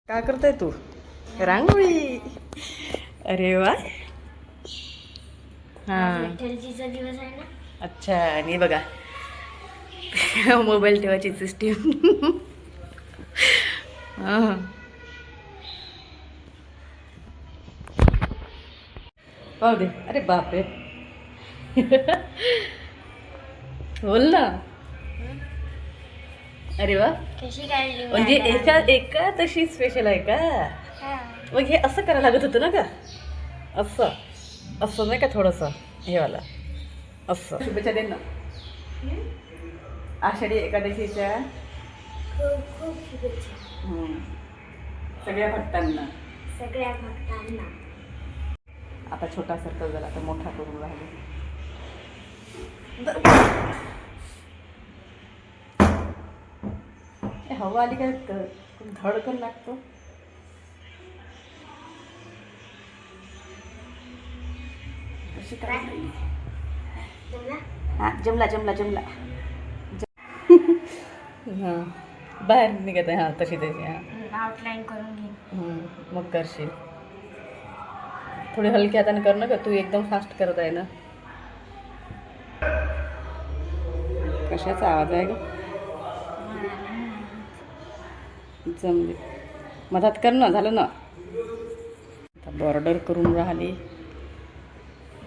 काय करताय तू? रांगोळी. अरे वा. हा विठ्ठलजीचा दिवस आहे ना. अच्छा. आणि बघा मोबाईल ठेवायची सिस्टीम. पाहू दे. अरे बापरे. बोल ना. अरे वा. कशी काढली म्हणजे एका तशी स्पेशल आहे का? मग हे असं करायला लागत होतं ना का? असं असं नाही का थोडंसं हे वाला असं. शुभेच्छा दे ना आषाढी एकादशीच्या. खूप खूप शुभेच्छा सगळ्या भक्तांना. सगळ्या भक्तांना. आता छोटा सर्कल जरा आता मोठा करून राहिले. हवा आली काय धडकन लागतो. अशी काय हा जमला जमला जमला. हां बाहेर निघत आहे. हां तशी तशी. हां आउटलाईन करून घे. मग करशील. थोडी हलक्या हाताने कर ना का तू एकदम फास्ट करत आहे ना. कशाचा आवाज आहे ग? जमले. मधात कर ना. झालं ना. आता बॉर्डर करून राहिली.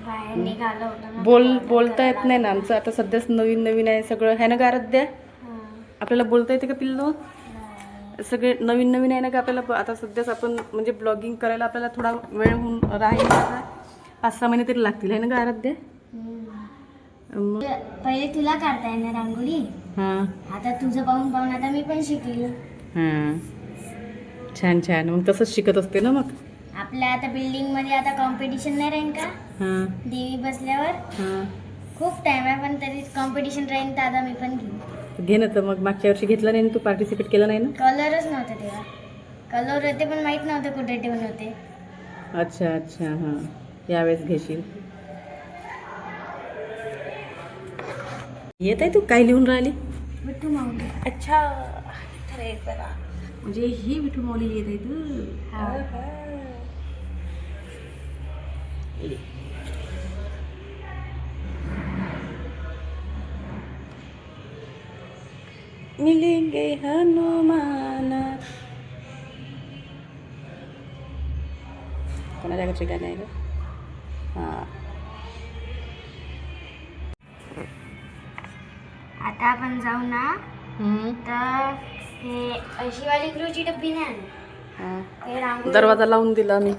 बाहेर निघालं होतं ना. बोलता येत नाही ना आमचं आता सध्याच नवीन नवीन आहे सगळं आहे ना ग आराध्या. आपल्याला बोलता येते का पिल्लू? सगळे नवीन नवीन आहे ना का आपल्याला. आता सध्याच आपण म्हणजे ब्लॉगिंग करायला आपल्याला थोडा वेळ होऊन राहील. 5-6 महिने तरी लागतील आहे ना ग आराध्या. पहिले तुला काढता येणार रांगोळी. हां आता तुझं पाहून पाहून आता मी पण शिकली. हां छान छान. मग तसंच शिकत असते ना मग. आपल्या आता बिल्डिंग मध्ये आता कॉम्पिटिशन नाही राहील का? हां देवी बसल्यावर हां खूप टाइम आहे पण तरी कॉम्पिटिशन राहील तर आता मी पण घेईन. घे ना. तर मग मागच्या वर्षी घेतलं नाही ना तू पार्टिसिपेट केलं नाही ना. कलरच नव्हते तेव्हा. कलर होते पण माहीत नव्हते कुठे ठेवून होते. अच्छा अच्छा. हां यावेळेस घेशील. येत आहे तू काय लिहून राहिली? विठू माऊली. अच्छा म्हणजे ही विठू माऊली लिहित आहे तू. मिलेंगे हनुमान. कोणाच्या घरचे गाणं आहे ग? हां आता आपण जाऊ ना तर हे अशीवाली ग्लूची डब्बी नाही आणली. ते रांगोळी दरवाजा लावून दिला मी.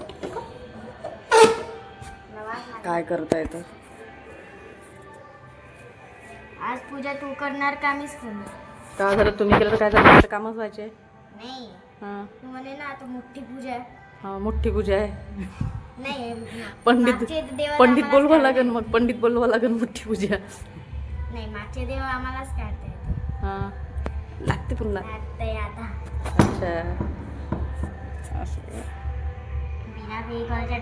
काय करता येतं. आज पूजा तू करणार का मीच करणार? का झालं तुम्ही केलं तर काय झालं. माझं कामच व्हायचे. नाही हां तू म्हणे ना आता मोठी पूजा आहे. हां मोठी पूजा आहे. नाही पंडित मागचे देव पंडित आम्हालाच बोलवा काढता लागेल. मग पंडित बोलवा लागेल मोठी पूजा. नाही मागचे देव आम्हालाच काढता येते. हां लागते पुन्हा. आता अच्छा असं. बिना वेगळच्या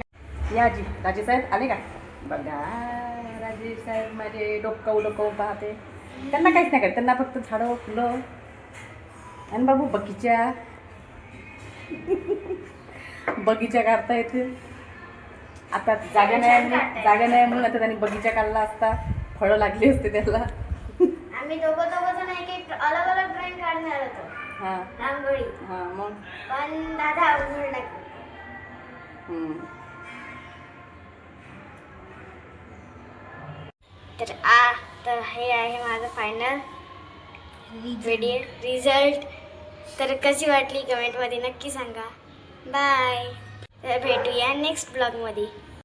या जी राजे साहेब आले का? बघा राजे साहेब माझे डोकं पाहते. त्यांना काहीच नाही करत. त्यांना फक्त झाडं फुलं आणि बाबू बगीचा बगीचा काढता येते. आता जागा नाही म्हणून आता त्यांनी बगीचा काढला असता. फळं लागली असते त्याला. आम्ही दोघं जण एक अलग अलग ड्रॉइंग काढणार होतो. हां रांगोळी. हां मग पण दादा उघड टाकली. तर हे आहे माझं फायनल व्हिडिओ रिझल्ट. तर कशी वाटली कमेंटमध्ये नक्की सांगा. बाय. तर भेटूया नेक्स्ट ब्लॉगमध्ये.